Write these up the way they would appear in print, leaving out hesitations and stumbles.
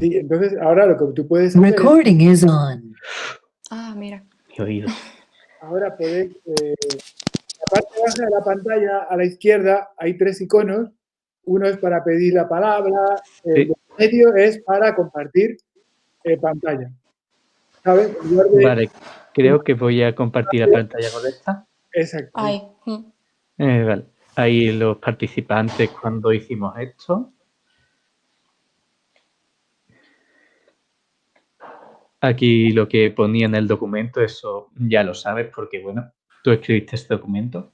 Sí, entonces ahora lo que tú puedes hacer es, Recording is on. Ah, mira. He oído. ahora puedes, la parte baja de la pantalla a la izquierda hay 3 iconos. Uno es para pedir la palabra, el Sí. medio es para compartir pantalla. ¿Sabes? En lugar de, Vale, creo que voy a compartir la pantalla con esta. exacto. Ay. Vale. Ahí los participantes cuando hicimos esto. Aquí lo que ponía en el documento, eso ya lo sabes porque, bueno, tú escribiste este documento.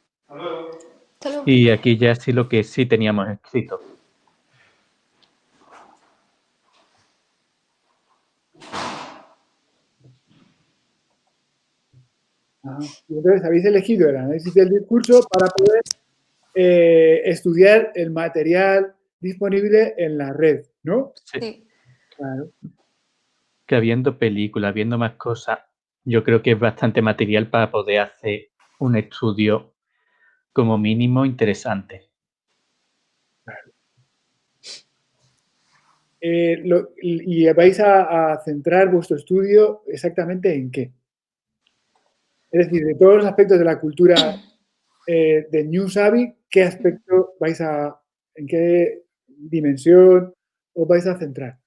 Y aquí ya sí lo que sí teníamos escrito. Ajá. Y entonces habéis elegido el análisis del discurso para poder estudiar el material disponible en la red, ¿no? Sí. Sí. Claro. Que habiendo películas, viendo más cosas, yo creo que es bastante material para poder hacer un estudio como mínimo interesante. Y vais a centrar vuestro estudio exactamente en qué. Es decir, de todos los aspectos de la cultura de New Savvy, ¿qué aspecto en qué dimensión os vais a centrar?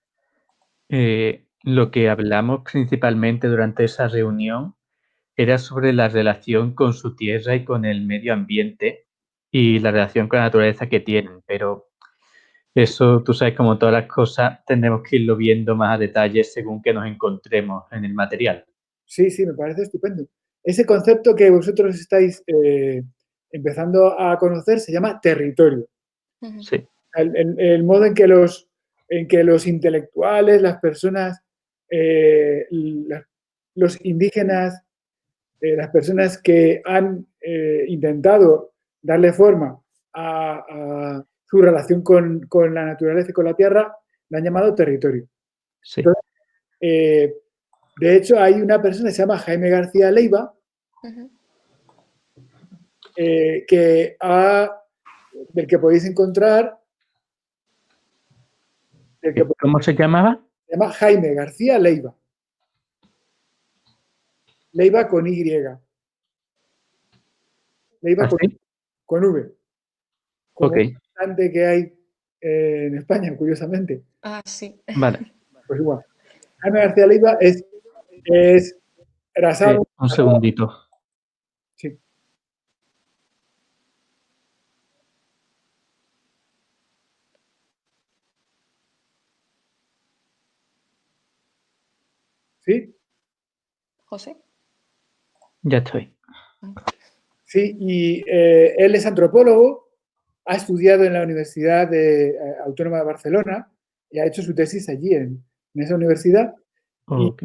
Lo que hablamos principalmente durante esa reunión era sobre la relación con su tierra y con el medio ambiente y la relación con la naturaleza que tienen, pero eso, tú sabes, como todas las cosas, tendremos que irlo viendo más a detalle según que nos encontremos en el material. Sí, sí, me parece estupendo. Ese concepto que vosotros estáis empezando a conocer se llama territorio. Sí, El modo en que los intelectuales, las personas, los indígenas, las personas que han intentado darle forma a su relación con la naturaleza y con la tierra, la han llamado territorio. sí. Entonces, de hecho, hay una persona que se llama Jaime García Leiva, del que podéis encontrar, ¿Cómo se llamaba? se llama Jaime García Leiva. Leiva con Y. Leiva ¿Así? con V. Como Ok, un cantante que hay en España, curiosamente. Ah, sí. vale. Pues igual. Jaime García Leiva era sábado. Un segundito. Sí. ¿Sí? José. Ya estoy. Sí, y él es antropólogo, ha estudiado en la Universidad Autónoma de Barcelona y ha hecho su tesis allí en esa universidad y Ok.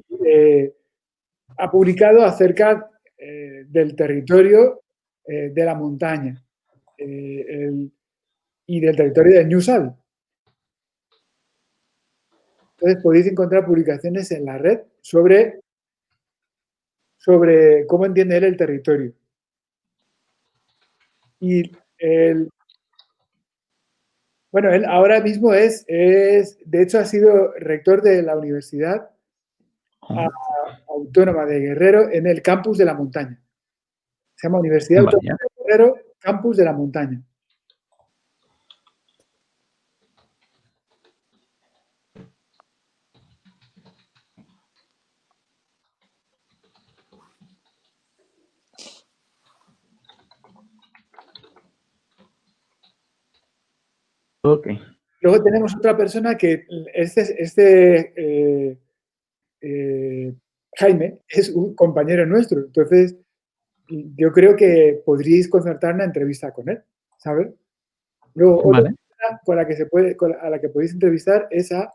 ha publicado acerca del territorio de la montaña y del territorio de New Savvy. Entonces podéis encontrar publicaciones en la red sobre cómo entiende él el territorio. Y bueno, él ahora mismo de hecho ha sido rector de la Universidad Autónoma de Guerrero en el campus de la montaña. Se llama Universidad Autónoma Vaya. de Guerrero, campus de la montaña. Ok. Luego tenemos otra persona que Jaime es un compañero nuestro. Entonces, yo creo que podríais concertar una entrevista con él, ¿sabes? Luego, otra Vale. persona a la que podéis entrevistar es a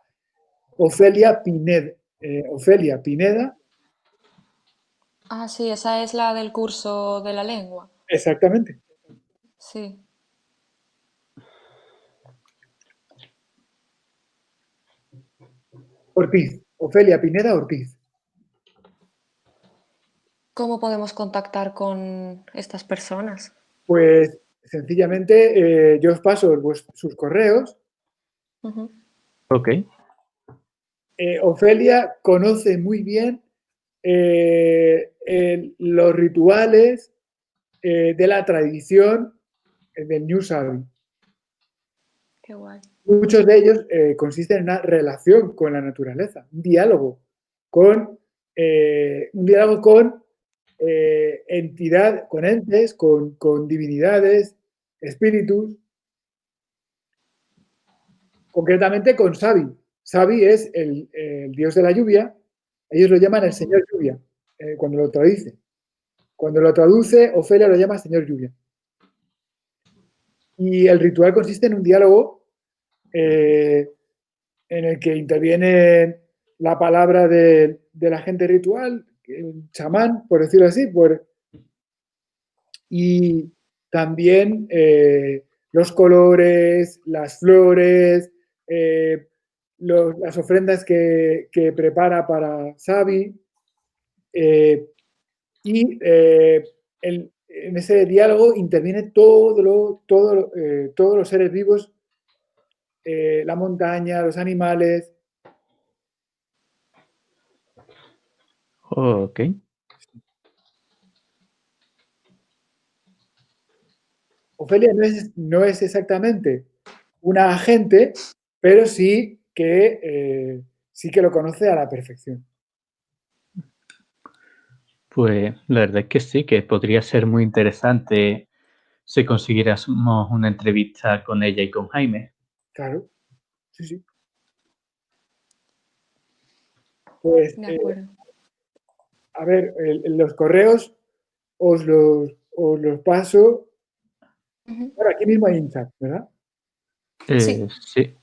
Ofelia Pineda. Ofelia Pineda, Ah, sí, esa es la del curso de la lengua. exactamente. Sí. Ortiz, Ofelia Pineda Ortiz. ¿Cómo podemos contactar con estas personas? Pues sencillamente yo os paso sus correos Ujú. Ok. Ofelia conoce muy bien los rituales de la tradición del New Sabi. Qué guay. Muchos de ellos consisten en una relación con la naturaleza, un diálogo con entidad, con entes, con divinidades, espíritus, concretamente con Sabi. Sabi es el dios de la lluvia, ellos lo llaman el señor lluvia, cuando lo traduce. Cuando lo traduce, Ofelia lo llama señor lluvia. Y el ritual consiste en un diálogo en el que interviene la palabra del agente ritual, el chamán, por decirlo así, y también los colores, las flores, las ofrendas que prepara para Sabi. En ese diálogo interviene todos los seres vivos, la montaña, los animales. Ok. Ofelia no es exactamente una agente, pero sí que lo conoce a la perfección. Pues la verdad es que sí, que podría ser muy interesante si consiguiéramos una entrevista con ella y con Jaime. Claro, sí, sí. Pues, De acuerdo. a ver, los correos os los paso. Ujú. Bueno, aquí mismo hay un chat, ¿verdad? Sí. Sí.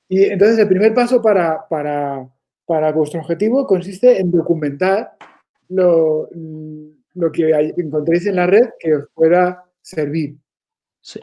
Y entonces el primer paso para vuestro objetivo consiste en documentar lo que encontréis en la red que os pueda servir. Sí.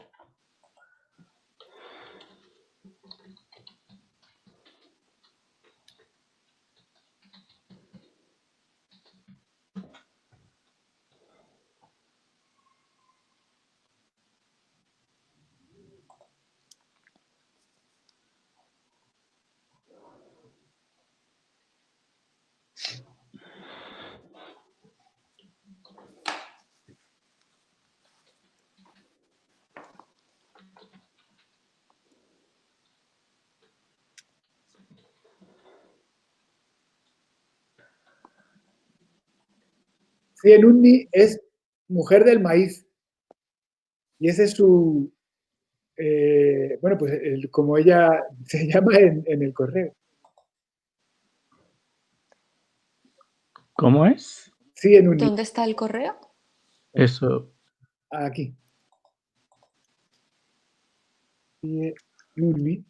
Cienunni es mujer del maíz y ese es su, bueno, pues como ella se llama en el correo. ¿Cómo es? Cienunni, ¿Dónde está el correo? Eso. aquí. Cienunni,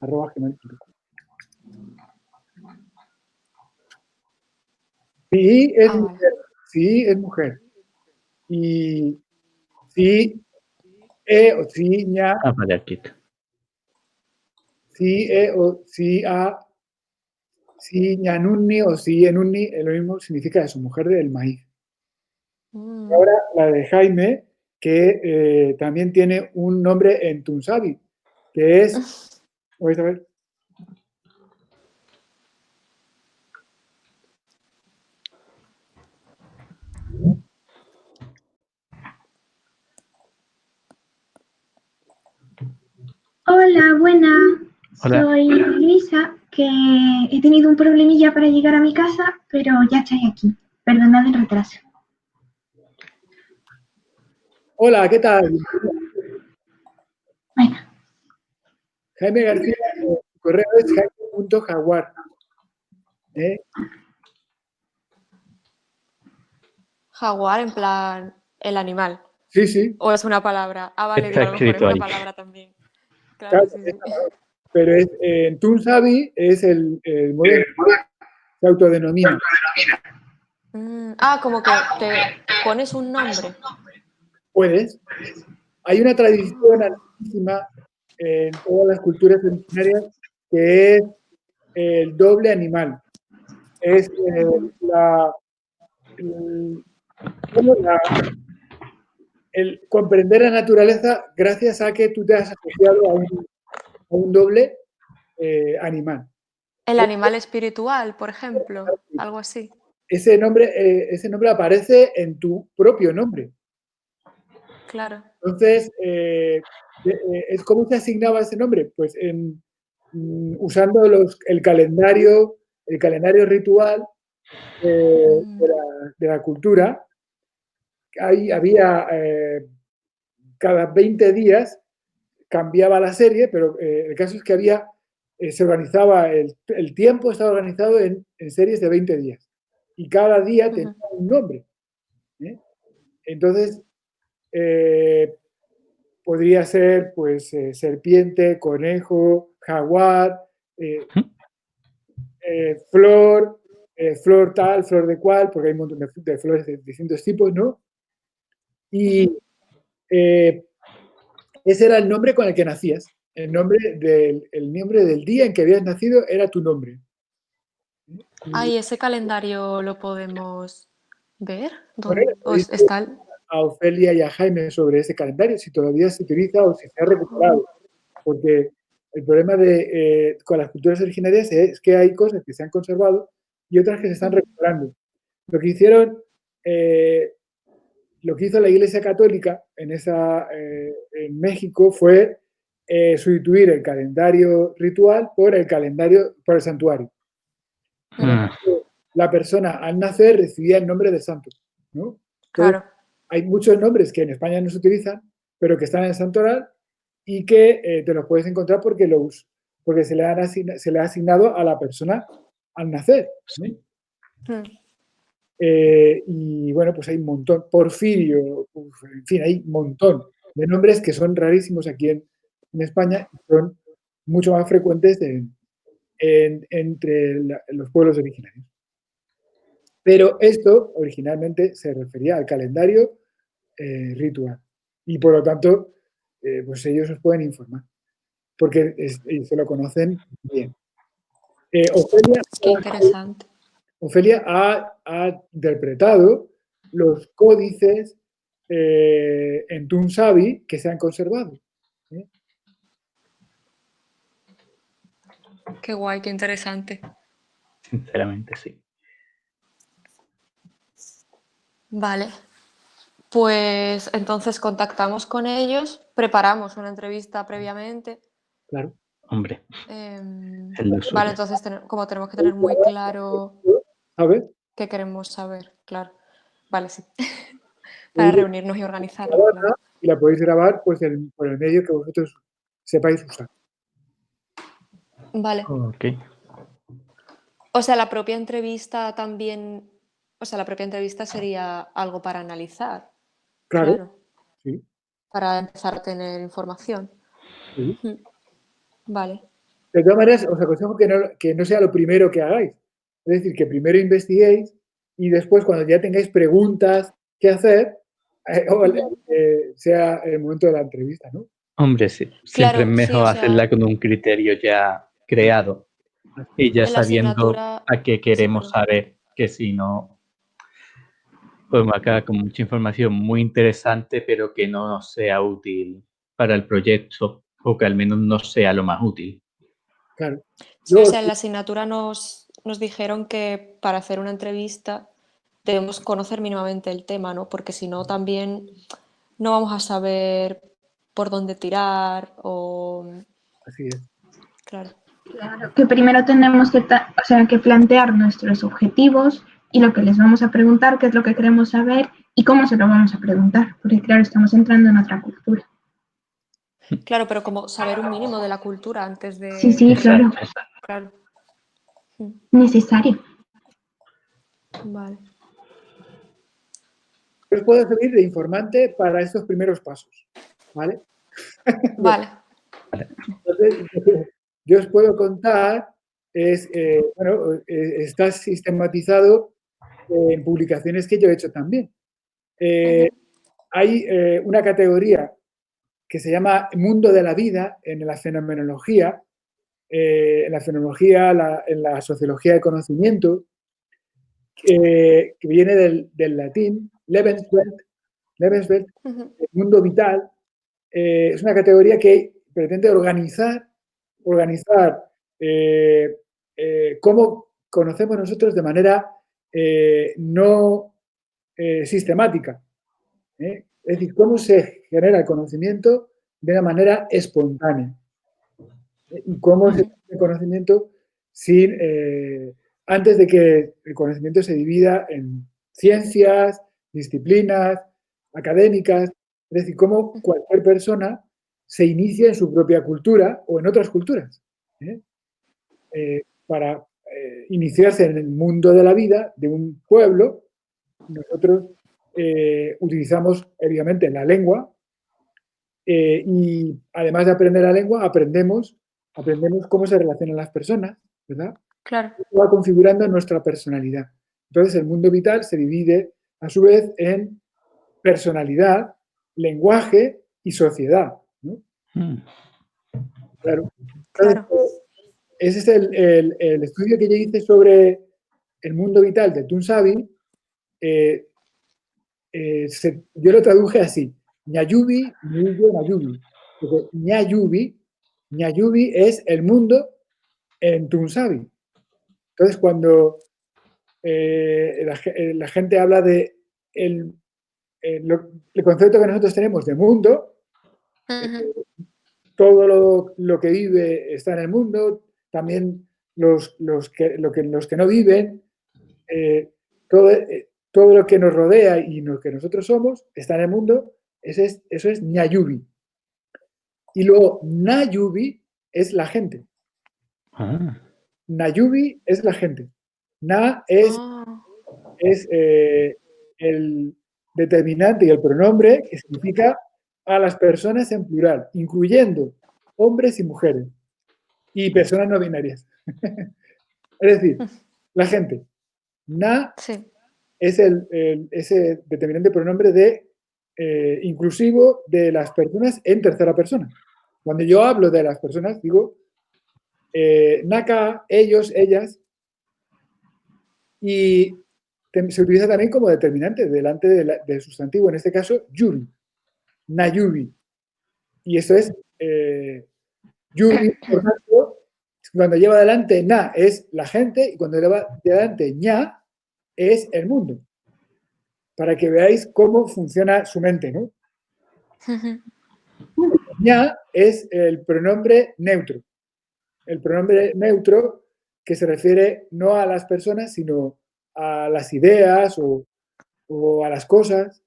@gmail.com. Sí, es Ah, vale. mujer. Sí, es mujer. Y sí, o sí, ña, Ah, vale, aquí está. sí, o sí, a, sí, ñanunni o sí, enunni, es lo mismo, significa eso, mujer del maíz. Mm. Ahora la de Jaime, que también tiene un nombre en Tunsabi, que es, vais a ver, Hola, buena. Hola. Soy Luisa, que he tenido un problemilla para llegar a mi casa, pero ya estoy aquí. Perdonad el retraso. hola, ¿qué tal? Venga, Jaime García, su correo es jaime.jaguar. Jaguar, en plan, el animal. Sí, sí, ¿O es una palabra? Ah, vale, Está digo, a lo mejor es escrito una ahí. palabra también. claro, Claro, sí, sí. pero en Tunsabi es el modo en que se autodenomina. Ah, como que te pones un nombre. Puedes. Hay una tradición antiquísima en todas las culturas originarias que es el doble animal. Es el comprender la naturaleza gracias a que tú te has asociado a un doble animal. El animal espiritual, por ejemplo, algo así. Ese nombre aparece en tu propio nombre. Claro. Entonces, ¿cómo se asignaba ese nombre? Pues usando el calendario ritual de la cultura. Ahí había, cada 20 días cambiaba la serie, pero el caso es que se organizaba, el tiempo estaba organizado en series de 20 días. Y cada día tenía un nombre. Entonces, podría ser, pues, serpiente, conejo, jaguar, flor, flor tal, flor de cual, porque hay un montón de flores de distintos tipos, ¿no? Y ese era el nombre con el que nacías. El nombre del día en que habías nacido era tu nombre. ¿Y ese calendario lo podemos ver? Bueno, le podéis ¿Está? a Ofelia y a Jaime sobre ese calendario, si todavía se utiliza o si se ha recuperado. Porque el problema con las culturas originarias es que hay cosas que se han conservado y otras que se están recuperando. Lo que hicieron, lo que hizo la Iglesia Católica en México fue sustituir el calendario ritual por el santuario. La persona al nacer recibía el nombre de santo, ¿no? Entonces, Claro. hay muchos nombres que en España no se utilizan, pero que están en el santoral y que te los puedes encontrar porque se le ha asignado a la persona al nacer, ¿no? Y bueno, pues hay un montón. Porfirio, en fin, hay un montón de nombres que son rarísimos aquí en España y son mucho más frecuentes entre los pueblos originarios. Pero esto originalmente se refería al calendario ritual y por lo tanto, pues ellos os pueden informar porque se lo conocen bien. Ofelia, Qué interesante. Ofelia ha interpretado los códices en Tunsavi que se han conservado. Qué guay, qué interesante. Sinceramente, sí. Vale. Pues entonces contactamos con ellos, preparamos una entrevista previamente. Claro. Hombre, es lo suyo. Vale, entonces como tenemos que tener muy claro ¿Sabes? qué queremos saber, claro. Vale, sí. Para reunirnos y organizarlo, claro. Y la podéis grabar pues por el medio que vosotros sepáis usar. Vale. Ok. O sea, la propia entrevista también, o sea, la propia entrevista sería algo para analizar. Claro. Sí. Para empezar a tener información. Sí. Vale. De todas maneras, os aconsejo que no sea lo primero que hagáis. Es decir, que primero investiguéis y después, cuando ya tengáis preguntas que hacer, sea el momento de la entrevista, ¿no? Hombre, sí. Siempre es mejor hacerla con un criterio ya creado y ya sabiendo a qué queremos saber, que si no, podemos acabar con mucha información muy interesante, pero que no nos sea útil para el proyecto o que al menos no sea lo más útil. Claro. Sí, o sea, en la asignatura nos dijeron que para hacer una entrevista debemos conocer mínimamente el tema, ¿no? Porque si no, también no vamos a saber por dónde tirar o... Así es. Claro. Claro, que primero tenemos que plantear nuestros objetivos y lo que les vamos a preguntar, qué es lo que queremos saber y cómo se lo vamos a preguntar, porque claro, estamos entrando en otra cultura. Claro, pero como saber un mínimo de la cultura antes de... Sí, claro. Claro. Necesario. Vale. Os puedo servir de informante para estos primeros pasos, ¿vale? Vale. Entonces, yo os puedo contar, está sistematizado en publicaciones que yo he hecho también. Hay una categoría que se llama Mundo de la Vida en la fenomenología, en la fenomenología, en la sociología de conocimiento, que viene del latín, Lebenswelt, el mundo vital. Es una categoría que pretende organizar cómo conocemos nosotros de manera no sistemática. Es decir, cómo se genera el conocimiento de una manera espontánea. Y cómo se genera el conocimiento antes de que el conocimiento se divida en ciencias, disciplinas, académicas. Es decir, cómo cualquier persona se inicia en su propia cultura o en otras culturas. Para iniciarse en el mundo de la vida de un pueblo, nosotros utilizamos, obviamente, la lengua y además de aprender la lengua, aprendemos cómo se relacionan las personas, ¿verdad? Claro. Esto va configurando nuestra personalidad. Entonces, el mundo vital se divide, a su vez, en personalidad, lenguaje y sociedad, ¿no? Claro. Entonces, ese es el estudio que yo hice sobre el mundo vital de Toonsabi. Yo lo traduje así: Ñayubi, Ñuyo, Ñayubi. Porque Ñayubi es el mundo en Toonsabi. Entonces, cuando la gente habla de el concepto que nosotros tenemos de mundo, todo lo que vive está en el mundo, también los que no viven, todo lo que nos rodea y lo que nosotros somos está en el mundo. Eso es Ñayubi. Y luego Nayubi es la gente. Nayubi es la gente. Na es el determinante y el pronombre que significa a las personas en plural, incluyendo hombres y mujeres y personas no binarias. Es decir, la gente. Na es ese determinante pronombre inclusivo de las personas en tercera persona. Cuando yo hablo de las personas, digo Naka, ellos, ellas, y se utiliza también como determinante delante del sustantivo, en este caso, Yubi, Nayubi. Y eso es Yubi, por tanto, cuando lleva adelante Na es la gente y cuando lleva adelante Ña es el mundo. Para que veáis cómo funciona su mente, ¿no? Ña es el pronombre neutro. El pronombre neutro que se refiere no a las personas, sino a las ideas o a las cosas,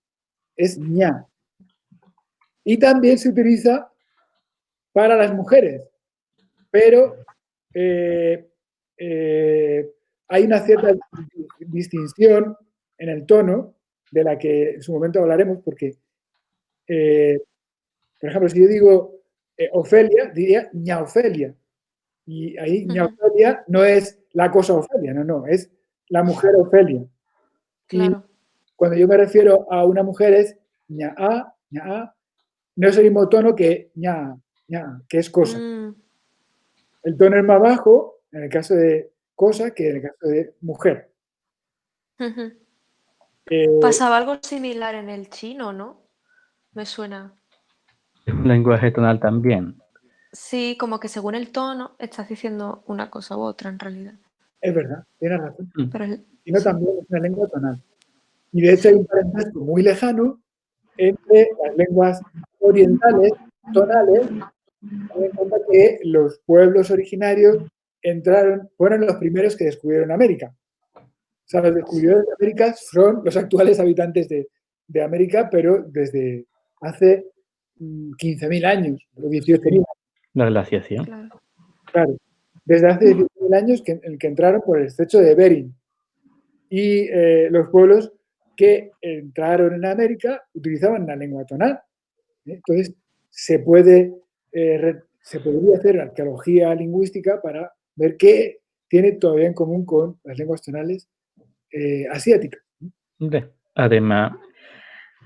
es Ña. Y también se utiliza para las mujeres, pero hay una cierta distinción en el tono, de la que en su momento hablaremos, porque, por ejemplo, si yo digo Ofelia, diría Ña Ofelia. Y ahí Ña Ofelia no es la cosa Ofelia, no, es la mujer Ofelia. Claro. Y cuando yo me refiero a una mujer es Ña A, no es el mismo tono que Ña, que es cosa. El tono es más bajo en el caso de cosa que en el caso de mujer. Pasaba algo similar en el chino, ¿no? Me suena. Es un lenguaje tonal también. Sí, como que según el tono estás diciendo una cosa u otra en realidad. Es verdad, tienes razón. Pero el chino también es una lengua tonal. Y de hecho hay un parentesco muy lejano entre las lenguas orientales tonales, teniendo en cuenta que los pueblos originarios fueron los primeros que descubrieron América. O sea, los descubridores de América son los actuales habitantes de América, pero desde hace 15.000 años, o 18.000 años. La glaciación. Claro. Desde hace 18.000 años en que entraron por el estrecho de Bering. Y los pueblos que entraron en América utilizaban la lengua tonal. Entonces, se podría hacer arqueología lingüística para ver qué tiene todavía en común con las lenguas tonales asiáticas. Además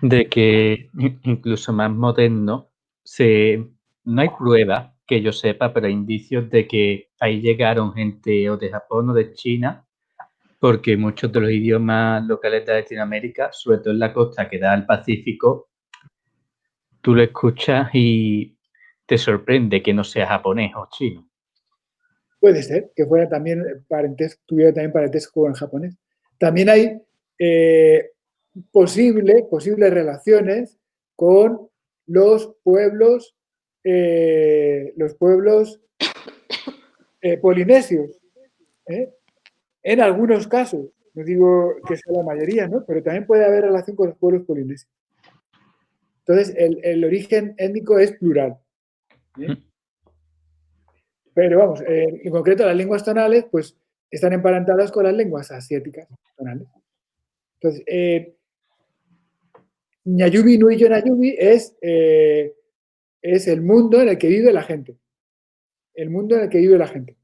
de que incluso más moderno, no hay prueba que yo sepa, pero hay indicios de que ahí llegaron gente o de Japón o de China, porque muchos de los idiomas locales de Latinoamérica, sobre todo en la costa que da al Pacífico, tú lo escuchas y te sorprende que no sea japonés o chino. Puede ser que fuera también tuviera también parentesco con el japonés. También hay posibles relaciones con los pueblos polinesios, ¿eh? En algunos casos, no digo que sea la mayoría, ¿no? Pero también puede haber relación con los pueblos polinesios. Entonces, el origen étnico es plural, ¿eh? Pero vamos, en concreto las lenguas tonales, pues están emparentadas con las lenguas asiáticas tonales. Entonces, Ñayubi Nui Yonayubi es el mundo en el que vive la gente. El mundo en el que vive la gente.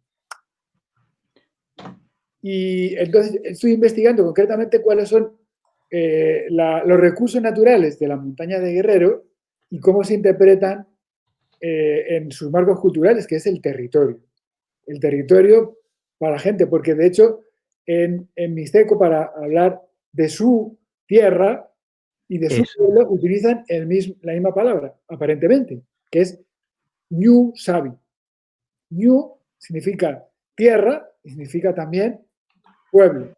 Y entonces estoy investigando concretamente cuáles son los recursos naturales de la montaña de Guerrero y cómo se interpretan en sus marcos culturales, que es el territorio. El territorio para la gente, porque de hecho en mixteco, para hablar de su tierra y de su pueblo, utilizan la misma palabra, aparentemente, que es ñu sabi. Ñu significa tierra y significa también pueblo.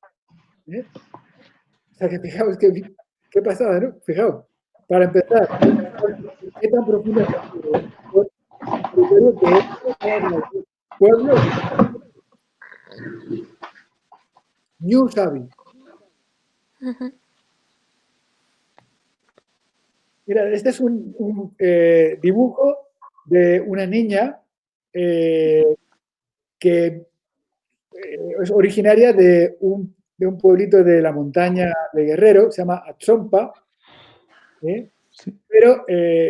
¿Eh? O sea que fijaos qué pasada, ¿no? Fijaos, para empezar, ¿qué tan profundo es el pueblo? Ñu sabi. Mira, este es un dibujo de una niña que es originaria de un pueblito de la montaña de Guerrero, se llama Atzompa, ¿eh? Sí. Pero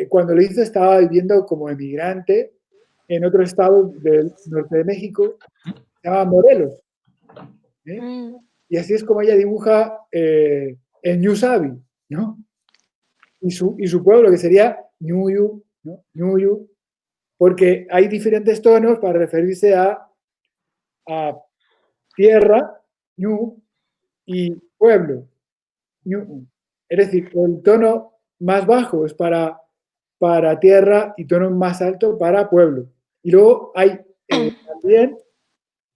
cuando lo hizo estaba viviendo como emigrante en otro estado del norte de México, se llama Morelos, ¿eh? Y así es como ella dibuja el Ñu Sabi, ¿no? Y su pueblo, que sería Ñuyu, ¿no? Ñuyu, porque hay diferentes tonos para referirse a tierra, Ñu, y pueblo, Ñu. Es decir, el tono más bajo es para tierra y tono más alto para pueblo. Y luego hay también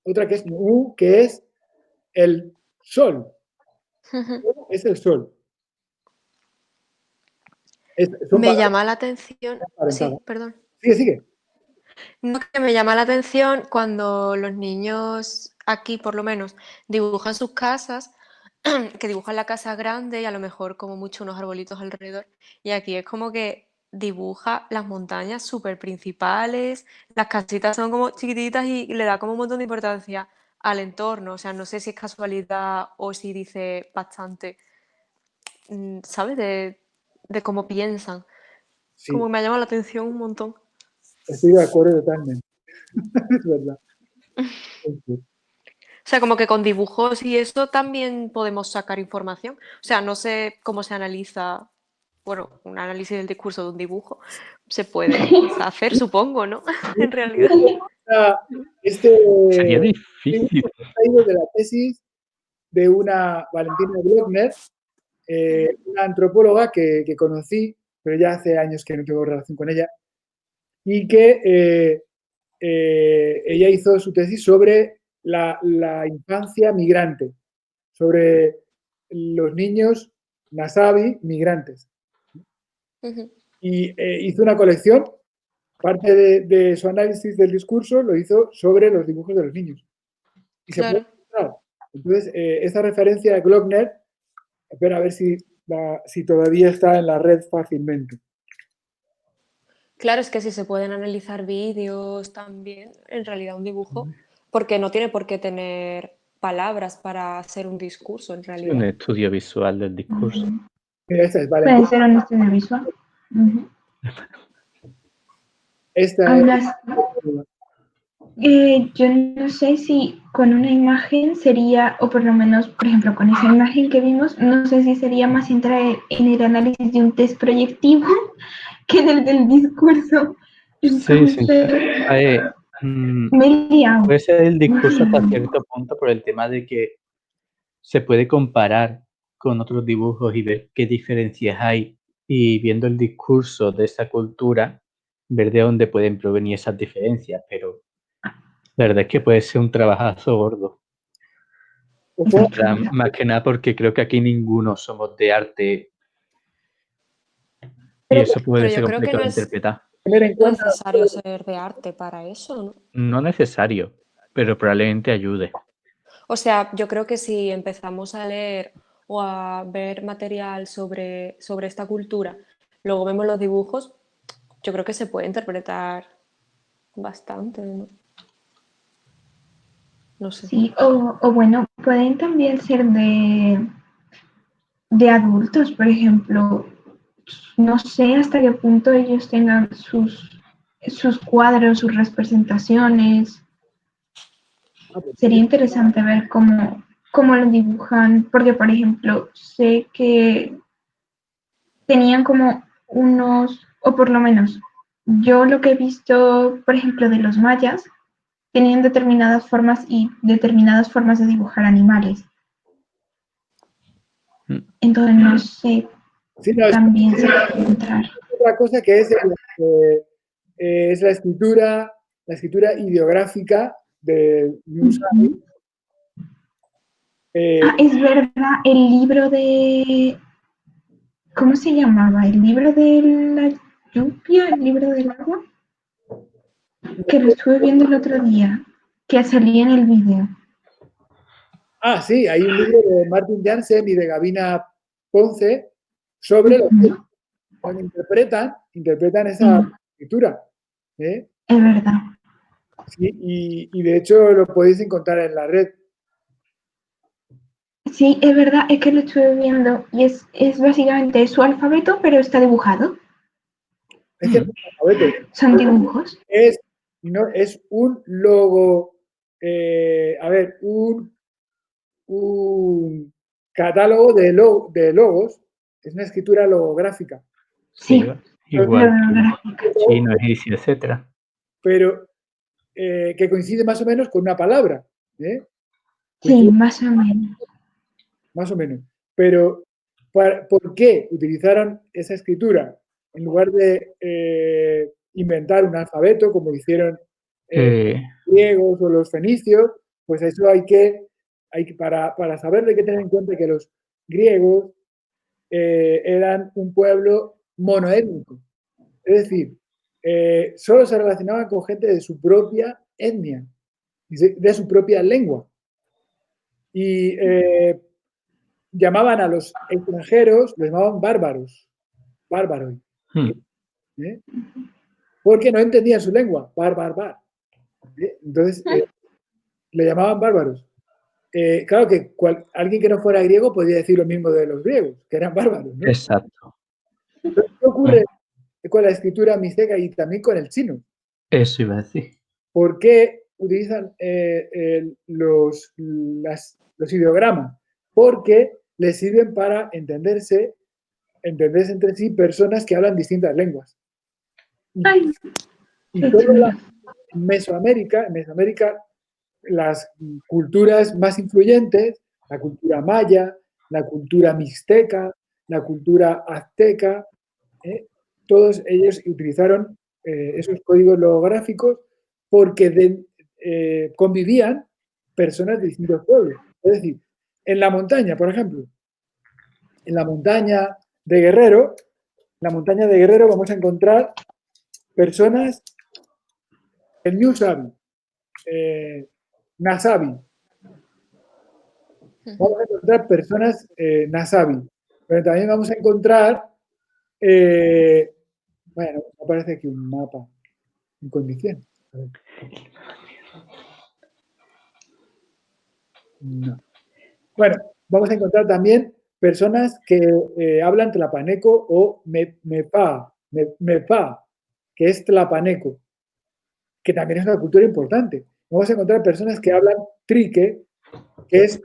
otra que es Ñu, que es el sol. Es el sol. Me llama la atención. Sí, perdón. Sigue. No, que me llama la atención cuando los niños aquí, por lo menos, dibujan sus casas, que dibujan la casa grande y a lo mejor como mucho unos arbolitos alrededor. Y aquí es como que dibuja las montañas súper principales, las casitas son como chiquititas y le da como un montón de importancia al entorno. O sea, no sé si es casualidad o si dice bastante, ¿sabes? De cómo piensan. Sí. Como me llama la atención un montón. Estoy de acuerdo totalmente. Es verdad. O sea, como que con dibujos y eso también podemos sacar información. O sea, no sé cómo se analiza, bueno, un análisis del discurso de un dibujo. Se puede hacer, supongo, ¿no? En realidad. Sería difícil. De la tesis de una Valentina Glockner, una antropóloga que conocí, pero ya hace años que no tengo relación con ella, y que ella hizo su tesis sobre la infancia migrante, sobre los niños nasabi migrantes. Y hizo una colección, parte de su análisis del discurso lo hizo sobre los dibujos de los niños. Y se puede encontrar. Entonces, esta referencia a Glockner, espera a ver si todavía está en la red fácilmente. Claro, es que si se pueden analizar vídeos también, en realidad un dibujo, porque no tiene por qué tener palabras para hacer un discurso, en realidad. Un estudio visual del discurso. Mira, esta es Puede ser un estudio visual. Esta es... Yo no sé si con una imagen sería, o por lo menos, por ejemplo, con esa imagen que vimos, no sé si sería más entrar en el análisis de un test proyectivo que en el del discurso. Sí, sí. Entonces, Mm, me he liado. puede ser el discurso hasta Mm. cierto punto por el tema de que se puede comparar con otros dibujos y ver qué diferencias hay, y viendo el discurso de esa cultura, ver de dónde pueden provenir esas diferencias, pero la verdad es que puede ser un trabajazo gordo. Ojo, Más que nada porque creo que aquí ninguno somos de arte y eso puede Pero ser yo creo que complicado de interpretar. tener en cuenta, necesario ser de arte para eso, ¿no? No necesario, pero probablemente ayude. O sea, yo creo que si empezamos a leer o a ver material sobre esta cultura, luego vemos los dibujos, yo creo que se puede interpretar bastante, ¿no? No sé. Sí, o bueno, pueden también ser de adultos, por ejemplo. No sé hasta qué punto ellos tengan sus cuadros, sus representaciones. Sería interesante ver cómo lo dibujan, porque por ejemplo, sé que tenían como unos, o por lo menos yo lo que he visto, por ejemplo, de los mayas, tenían determinadas formas y determinadas formas de dibujar animales. Mm. Entonces, no sé, sí, no, es también se puede encontrar. otra cosa que es la escritura ideográfica de Newsari. Ujú. Ah, es verdad, el libro de, ¿cómo se llamaba? El libro de la lluvia, el libro del agua, que lo estuve viendo el otro día, que salía en el vídeo. Sí, hay un libro de Martin Jansen y de Gavina Ponce sobre lo que Ujú. interpretan esa Sí, escritura. ¿Eh? es verdad. Sí, y de hecho lo podéis encontrar en la red. Sí, es verdad, es que lo estuve viendo y es básicamente su alfabeto, pero está dibujado. Es que no es alfabeto, Son dibujos. es, no, es un logo, un catálogo de logos, es una escritura logográfica. Sí, Sí, lo igual veo que gráfica. chino, egipcio, etcétera. Pero que coincide más o menos con una palabra. ¿Eh? Sí, Coincide más o menos. más o menos. Pero, ¿por qué utilizaron esa escritura en lugar de inventar un alfabeto como hicieron Eh, los griegos o los fenicios? Pues eso para saberlo hay que tener en cuenta que los griegos eran un pueblo monoétnico. Es decir, solo se relacionaban con gente de su propia etnia, de su propia lengua. Y llamaban a los extranjeros, los llamaban bárbaros, hmm, ¿eh? Porque no entendían su lengua, bar. ¿Eh? Entonces, le llamaban bárbaros. Claro que alguien que no fuera griego podía decir lo mismo de los griegos, que eran bárbaros, ¿no? exacto. Entonces, ¿qué ocurre con la escritura mixteca y también con el chino? Eso iba a decir. ¿Por qué utilizan los ideogramas? Porque les sirven para entenderse entre sí personas que hablan distintas lenguas. Ay, Y qué todo chulo. en Mesoamérica, las culturas más influyentes, la cultura maya, la cultura mixteca, la cultura azteca, todos ellos utilizaron esos códigos logográficos porque convivían personas de distintos pueblos. Es decir, en la montaña, por ejemplo, en la montaña de Guerrero, vamos a encontrar personas el New Sabi, Nasabi. Vamos a encontrar personas Nasabi, pero también vamos a encontrar, bueno, aparece aquí un mapa en condiciones. No. Bueno, vamos a encontrar también personas que hablan tlapaneco o mepa, que es tlapaneco, que también es una cultura importante. Vamos a encontrar personas que hablan trique, que es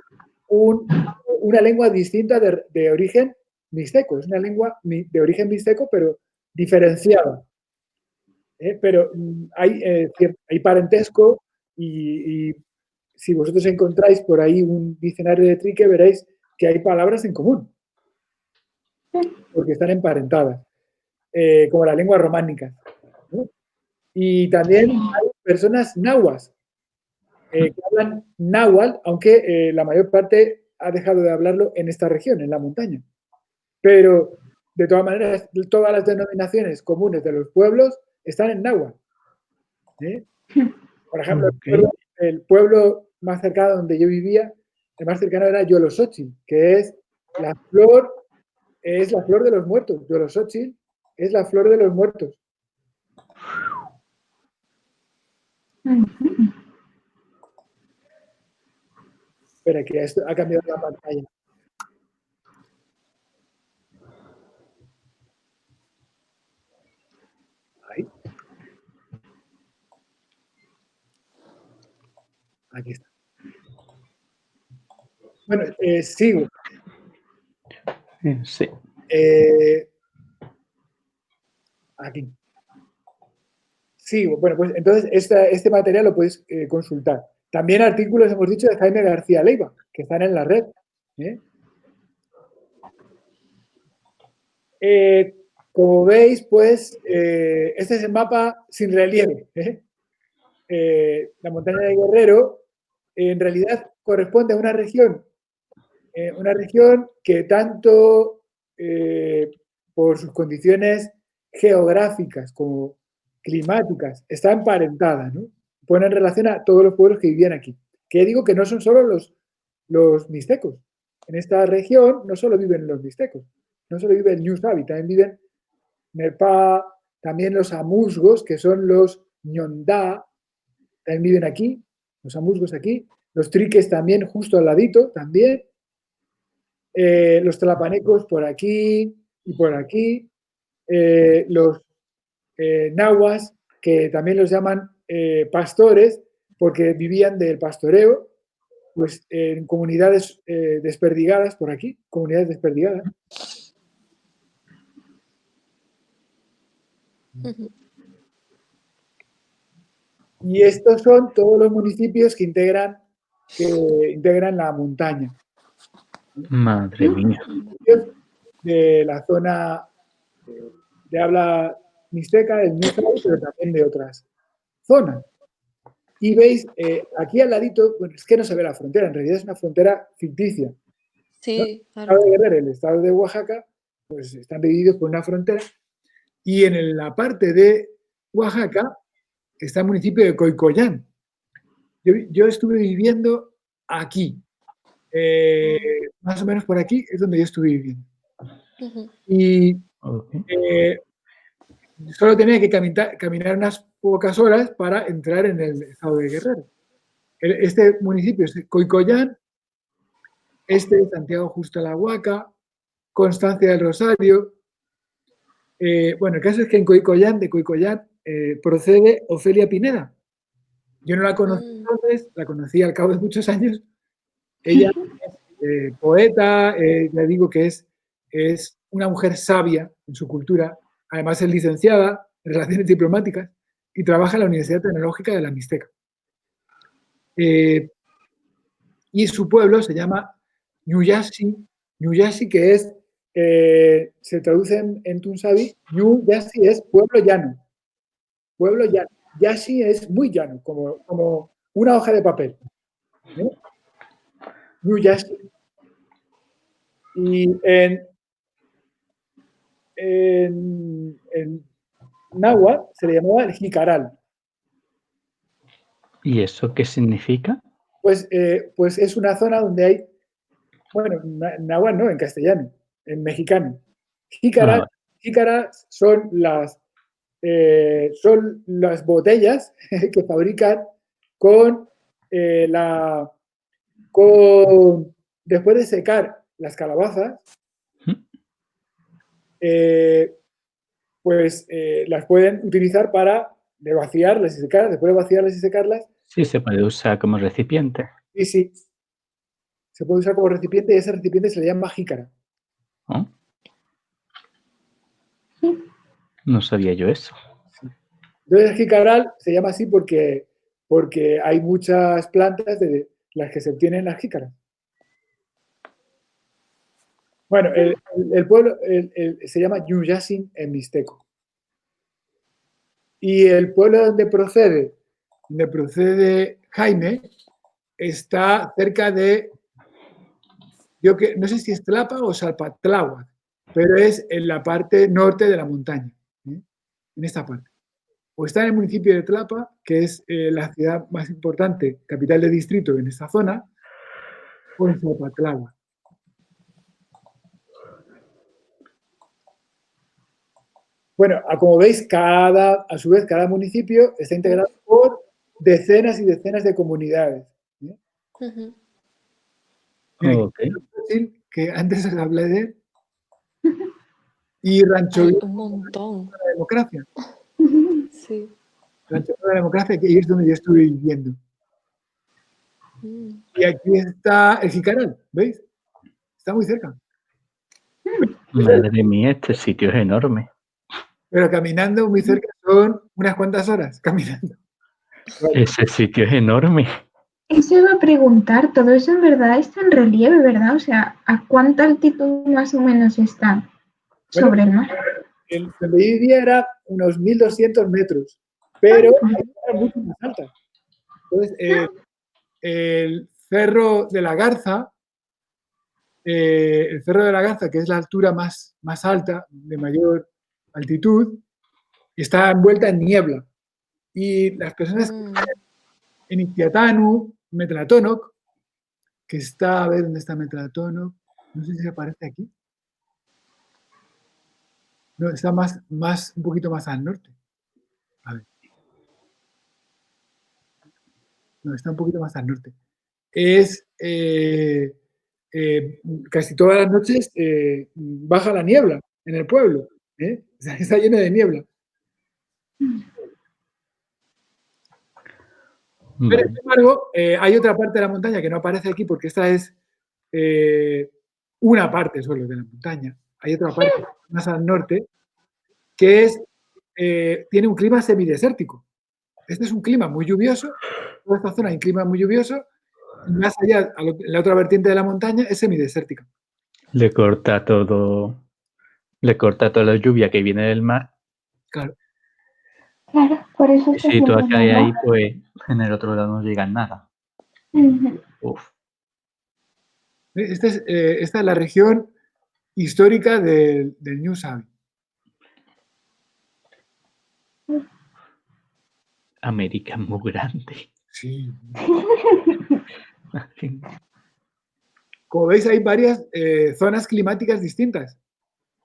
una lengua distinta de origen mixteco. Es una lengua de origen mixteco, pero diferenciada. pero hay parentesco y si vosotros encontráis por ahí un diccionario de Trique, veréis que hay palabras en común, porque están emparentadas, como las lenguas románicas, ¿no? Y también hay personas nahuas que hablan náhuatl, aunque la mayor parte ha dejado de hablarlo en esta región, en la montaña. Pero, de todas maneras, todas las denominaciones comunes de los pueblos están en náhuatl. Por ejemplo, Ok. el pueblo más cercano donde yo vivía, el más cercano era Yolosochil, que es la flor de los muertos. Yolosochil es la flor de los muertos. Espera, que esto ha cambiado la pantalla. Ahí. Aquí está. Bueno, sigo. Sí. Aquí. Sigo. Bueno, pues entonces este material lo podéis consultar. También artículos, hemos dicho, de Jaime García Leiva, que están en la red. Como veis, pues, este es el mapa sin relieve. La montaña de Guerrero, en realidad, corresponde a una región que tanto por sus condiciones geográficas como climáticas está emparentada, ¿no? Pone en relación a todos los pueblos que vivían aquí. Que digo que no son solo los mixtecos. En esta región no solo viven los mixtecos, no solo vive el Ñusabi, también viven Nerpa, también los amusgos, que son los ñondá, también viven aquí, los amusgos aquí, los triques también justo al ladito, también, los tlapanecos por aquí y por aquí, los nahuas, que también los llaman pastores, porque vivían del pastoreo, pues en comunidades desperdigadas por aquí, comunidades desperdigadas. Y estos son todos los municipios que integran la montaña. Madre mía. De la zona de habla mixteca, del Ñusabi, pero también de otras zonas. Y veis, aquí al ladito, bueno, es que no se ve la frontera, en realidad es una frontera ficticia. Sí, ¿No? El claro. estado de Guerrero y el estado de Oaxaca, pues están divididos por una frontera. Y en la parte de Oaxaca está el municipio de Coicoyán. Yo estuve viviendo aquí, más o menos por aquí es donde yo estuve viviendo. Y solo tenía que caminar unas pocas horas para entrar en el estado de Guerrero. Este municipio es Coicoyán, este es Santiago Justo la Huaca, Constancia del Rosario. Bueno, el caso es que en Coicoyán, de Coicoyán, procede Ofelia Pineda. Yo no la conocí entonces, la conocí al cabo de muchos años. Ella es poeta, le digo que es una mujer sabia en su cultura, además es licenciada en Relaciones Diplomáticas y trabaja en la Universidad Tecnológica de la Mixteca. Y su pueblo se llama Ñuyashi, que es, se traduce en Tunsabi, Ñuyashi es pueblo llano. Pueblo llano. Yashi es muy llano, como una hoja de papel. Ñuyashi. Y en náhuatl se le llamaba el jicaral. ¿Y eso qué significa? Pues es una zona donde hay, bueno, en náhuatl no, en castellano, en mexicano. Jícaras son las botellas que fabrican después de secar las calabazas, pues las pueden utilizar para vaciarlas y secarlas, después de vaciarlas y secarlas. Sí, se puede usar como recipiente. Sí, se puede usar como recipiente y ese recipiente se le llama jícara. ¿Oh? No sabía yo eso. Sí. Entonces el jicaral se llama así porque hay muchas plantas de las que se obtienen las jícaras. Bueno, el pueblo se llama Yuyasin en mixteco. Y el pueblo donde procede Jaime, está cerca de, no sé si es Tlapa o Salpatláhuac, pero es en la parte norte de la montaña, en esta parte. O está en el municipio de Tlapa, que es la ciudad más importante, capital de distrito en esta zona, o en Salpatláhuac. Bueno, como veis, a su vez, cada municipio está integrado por decenas y decenas de comunidades. Ujú. Ok. Que antes os hablé de y Rancho Hay Viejo un montón. de la Democracia. Sí. Rancho Viejo de la Democracia, que ahí es donde yo estuve viviendo. Mm. Y aquí está el Jicaral, ¿veis? Está muy cerca. Madre mía, este sitio es enorme. Pero caminando muy cerca son unas cuantas horas caminando. Ese sitio es enorme. Eso iba a preguntar, todo eso en verdad está en relieve, ¿verdad? O sea, ¿a cuánta altitud más o menos está sobre el mar? Donde yo vivía era unos 1.200 metros, pero era mucho más alta. Entonces, el Cerro de la Garza, que es la altura más alta, de mayor altitud, está envuelta en niebla. Y las personas que están en Itiatanu, Metlatónoc, que está, a ver dónde está Metlatónoc, no sé si aparece aquí. No, está un poquito más al norte. A ver. No, está un poquito más al norte. Es casi todas las noches baja la niebla en el pueblo. Está lleno de niebla. Pero, sin embargo, hay otra parte de la montaña que no aparece aquí porque esta es una parte solo de la montaña. Hay otra parte más al norte que tiene un clima semidesértico. Este es un clima muy lluvioso. Toda esta zona hay un clima muy lluvioso. Y más allá, la otra vertiente de la montaña es semidesértica. Le corta toda la lluvia que viene del mar. Claro. Claro, por eso Y está si todo siempre cae nublado. ahí, pues en el otro lado no llega nada. Ujú. Uf. Esta es la región histórica del New Sabi. América es muy grande. Sí. Como veis, hay varias zonas climáticas distintas.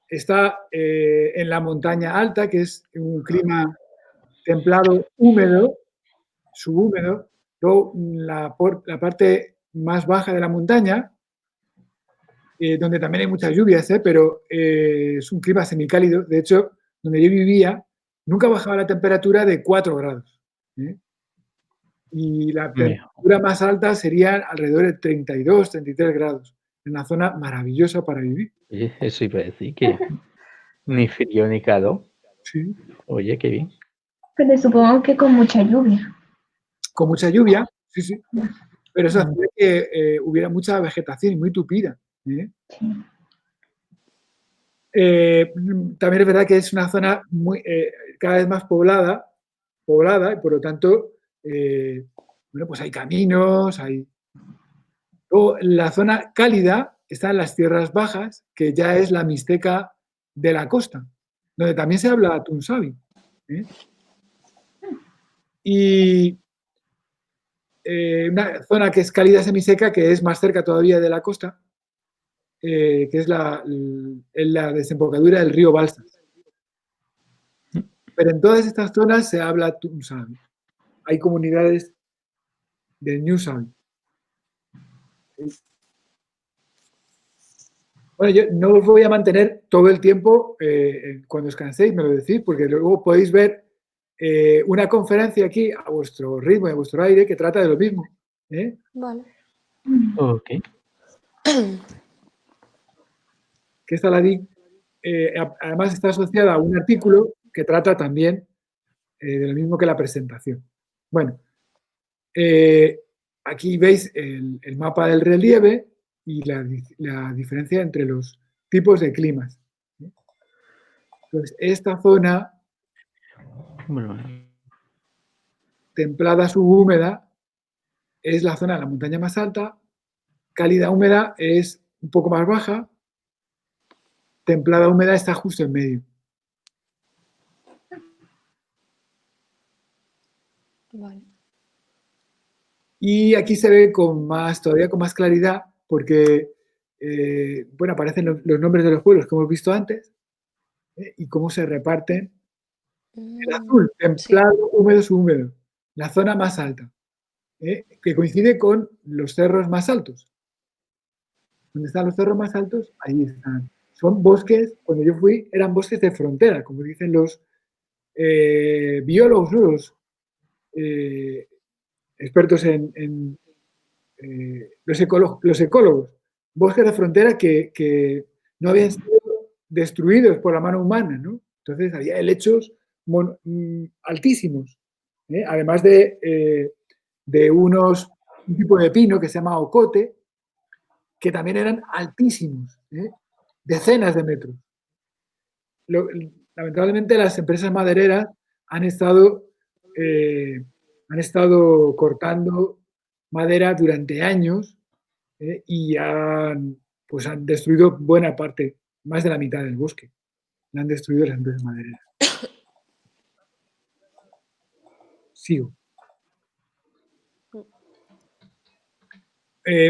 Está en la montaña alta, que es un clima templado húmedo, subhúmedo. Luego, la parte más baja de la montaña, donde también hay muchas lluvias, pero es un clima semicálido. De hecho, donde yo vivía, nunca bajaba la temperatura de 4 grados. Y la temperatura más alta sería alrededor de 32, 33 grados. Una zona maravillosa para vivir. Eso iba a decir que ni frío ni calor. Sí. Oye, qué bien. Pero supongo que con mucha lluvia. Con mucha lluvia, sí, sí. Pero eso hacía que hubiera mucha vegetación y muy tupida. Sí. También es verdad que es una zona cada vez más poblada, y por lo tanto, bueno, pues hay caminos, Luego, la zona cálida está en las tierras bajas, que ya es la Mixteca de la costa, donde también se habla tunsavi. Y una zona que es cálida semiseca, que es más cerca todavía de la costa, que es la desembocadura del río Balsas. Pero en todas estas zonas se habla tunsavi. Hay comunidades del New Sabi. Bueno, yo no os voy a mantener todo el tiempo cuando os canséis, me lo decís, porque luego podéis ver una conferencia aquí a vuestro ritmo y a vuestro aire que trata de lo mismo. Vale. Ok. Que esta la di, además está asociada a un artículo que trata también de lo mismo que la presentación. Bueno, aquí veis el mapa del relieve y la diferencia entre los tipos de climas. Entonces, esta zona templada subhúmeda es la zona de la montaña más alta, cálida húmeda es un poco más baja, templada húmeda está justo en medio. Vale. Y aquí se ve todavía con más claridad, porque bueno, aparecen los nombres de los pueblos que hemos visto antes, y cómo se reparten. El azul, templado, húmedo, subhúmedo, la zona más alta, que coincide con los cerros más altos. Donde están los cerros más altos, ahí están. Son bosques, cuando yo fui, eran bosques de frontera, como dicen los biólogos, ¿no? Los expertos en los ecólogos. Bosques de frontera que no habían sido destruidos por la mano humana, ¿no? Entonces había helechos altísimos, además de un tipo de pino que se llama ocote, que también eran altísimos, decenas de metros. Lamentablemente las empresas madereras han estado cortando madera durante años, y pues han destruido buena parte, más de la mitad del bosque. La han destruido las empresas madereras. Sigo.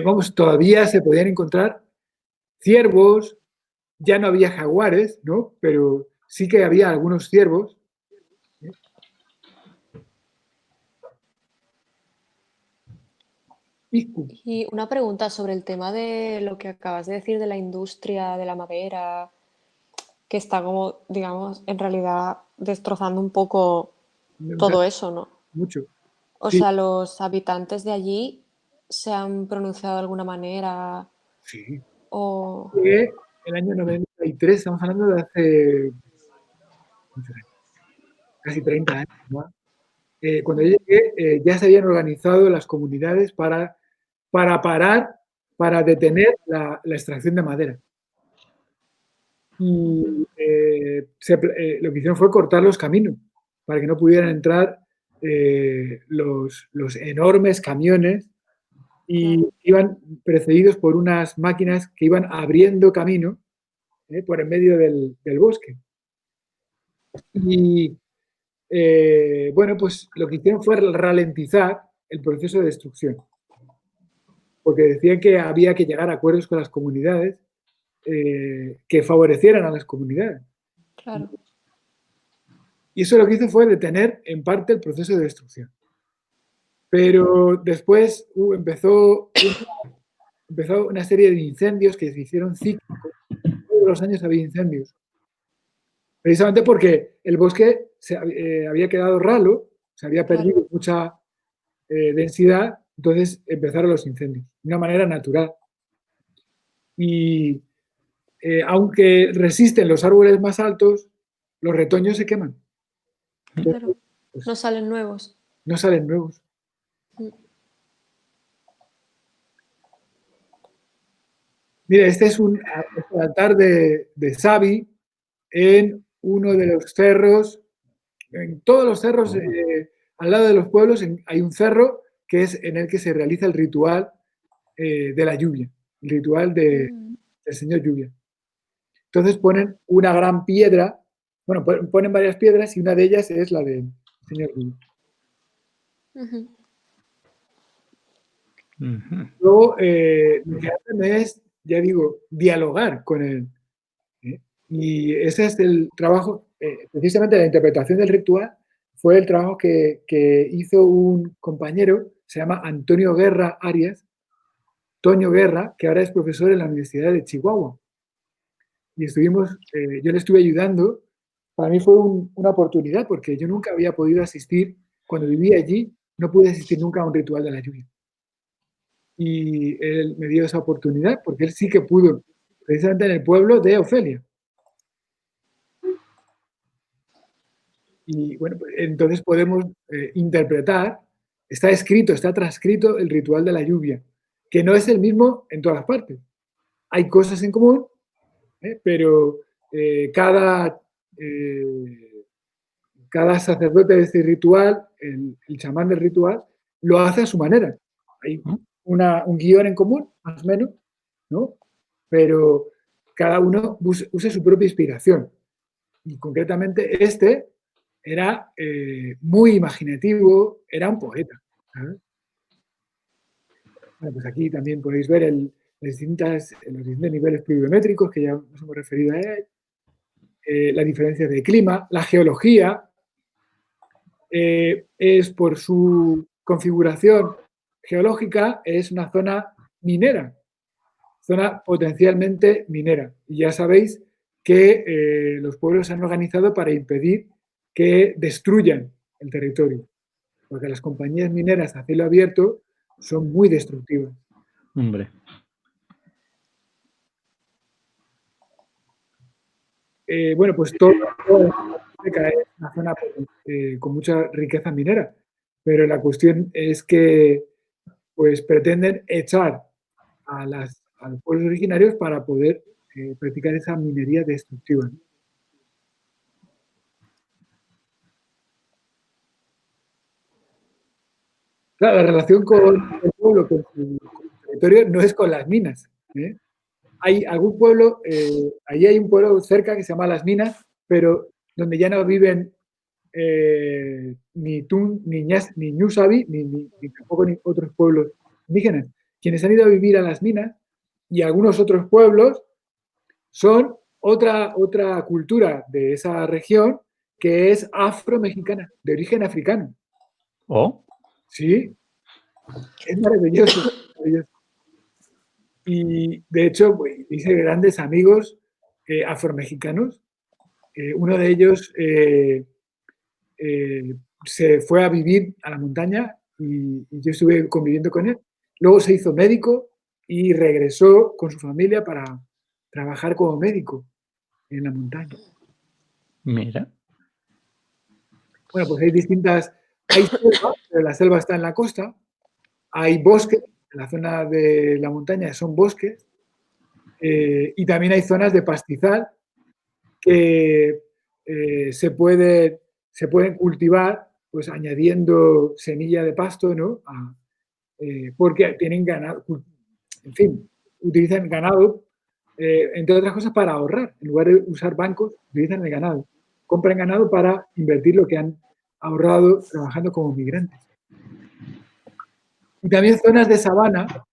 Vamos, todavía se podían encontrar ciervos, ya no había jaguares, ¿no? Pero sí que había algunos ciervos. Y una pregunta sobre el tema de lo que acabas de decir de la industria de la madera, que está como, digamos, en realidad destrozando un poco todo eso, ¿no? Mucho. O Sí. sea, los habitantes de allí se han pronunciado de alguna manera. Sí. O... Llegué el año 93, estamos hablando de hace casi 30 años, ¿no? Cuando yo llegué, ya se habían organizado las comunidades para parar, para detener la extracción de madera. Y lo que hicieron fue cortar los caminos para que no pudieran entrar los enormes camiones, y iban precedidos por unas máquinas que iban abriendo camino por en medio del bosque. Y bueno, pues lo que hicieron fue ralentizar el proceso de destrucción, porque decían que había que llegar a acuerdos con las comunidades que favorecieran a las comunidades. Claro. Y eso lo que hizo fue detener en parte el proceso de destrucción. Pero después empezó una serie de incendios que se hicieron cíclicos. Todos los años había incendios. Precisamente porque el bosque había quedado ralo, se había perdido mucha densidad, entonces empezaron los incendios, de una manera natural. Y aunque resisten los árboles más altos, los retoños se queman. Entonces, Claro. Pues, no salen nuevos. No salen nuevos. Mira, este es un altar de Sabi en uno de los cerros. En todos los cerros, al lado de los pueblos, hay un cerro que es en el que se realiza el ritual de la lluvia, el ritual del Señor Lluvia. Entonces ponen una gran piedra, bueno, ponen varias piedras y una de ellas es la del Señor Lluvia. Luego, lo que hacen es, ya digo, dialogar con él. Y ese es el trabajo, precisamente la interpretación del ritual fue el trabajo que hizo un compañero, se llama Antonio Guerra Arias, Toño Guerra, que ahora es profesor en la Universidad de Chihuahua. Y yo le estuve ayudando. Para mí fue una oportunidad, porque yo nunca había podido asistir, cuando vivía allí, no pude asistir nunca a un ritual de la lluvia. Y él me dio esa oportunidad, porque él sí que pudo, precisamente en el pueblo de Ofelia. Y bueno, pues, entonces podemos interpretar, está escrito, está transcrito el ritual de la lluvia, que no es el mismo en todas partes. Hay cosas en común, pero cada sacerdote de este ritual, el chamán del ritual, lo hace a su manera. Hay un guión en común, más o menos, ¿no? Pero cada uno usa su propia inspiración. Y concretamente este era muy imaginativo, era un poeta. ¿Sabes? Bueno, pues aquí también podéis ver los distintos niveles pluviométricos, que ya nos hemos referido a él, la diferencia de clima, la geología, es por su configuración geológica, es una zona minera, zona potencialmente minera. Y ya sabéis que los pueblos se han organizado para impedir que destruyan el territorio, porque las compañías mineras a cielo abierto son muy destructivas. Hombre. Bueno, pues toda Azteca es una zona con mucha riqueza minera, pero la cuestión es que pues pretenden echar a los pueblos originarios para poder practicar esa minería destructiva. Claro, la relación con el pueblo, con su territorio, no es con las minas. Hay algún pueblo, allí hay un pueblo cerca que se llama Las Minas, pero donde ya no viven ni Tun, ni Ñusabi, ni tampoco ni otros pueblos indígenas. Quienes han ido a vivir a Las Minas y algunos otros pueblos son otra cultura de esa región que es afro-mexicana, de origen africano. ¿Oh? Sí, es maravilloso, maravilloso. Y de hecho, pues, hice grandes amigos afromexicanos. Uno de ellos se fue a vivir a la montaña y yo estuve conviviendo con él. Luego se hizo médico y regresó con su familia para trabajar como médico en la montaña. Mira. Bueno, pues hay distintas... Hay selva, pero la selva está en la costa. Hay bosques, en la zona de la montaña son bosques. Y también hay zonas de pastizal que se pueden cultivar pues añadiendo semilla de pasto, ¿no? Porque tienen ganado, en fin, utilizan ganado, entre otras cosas, para ahorrar. En lugar de usar bancos, utilizan el ganado. Compran ganado para invertir lo que han ahorrado trabajando como migrantes. Y también zonas de sabana,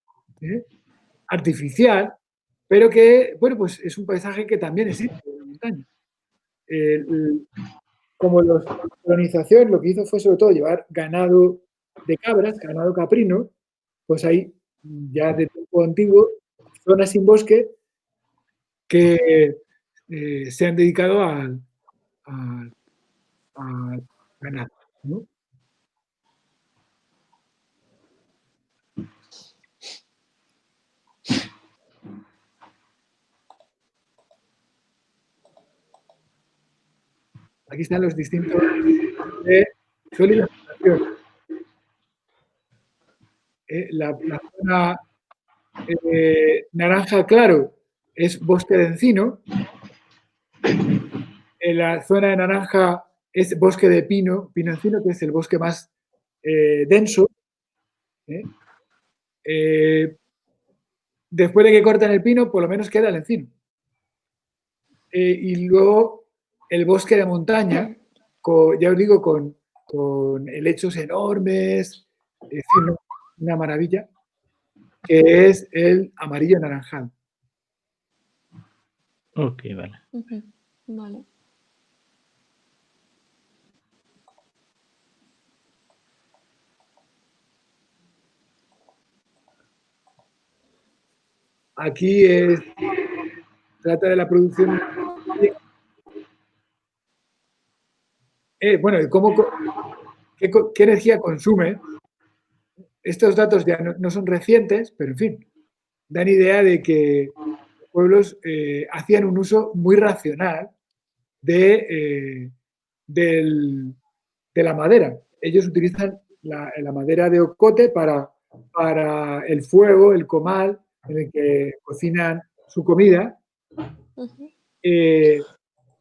artificial, pero que, bueno, pues es un paisaje que también existe en la montaña. Como la colonización lo que hizo fue sobre todo llevar ganado de cabras, ganado caprino, pues hay ya de tiempo antiguo zonas sin bosque que se han dedicado al ganado, ¿no? Aquí están los distintos de suelo y vegetación. La zona naranja claro es bosque de encino. En la zona de naranja es bosque de pino encino, que es el bosque más denso. Después de que cortan el pino, por lo menos queda el encino. Y luego el bosque de montaña, ya os digo, con helechos enormes, es decir, una maravilla, que es el amarillo anaranjado. Ok, vale. Vale. Aquí trata de la producción. Bueno, ¿qué energía consume? Estos datos ya no son recientes, pero en fin, dan idea de que los pueblos hacían un uso muy racional de de la madera. Ellos utilizan la madera de ocote para el fuego, el comal, en el que cocinan su comida,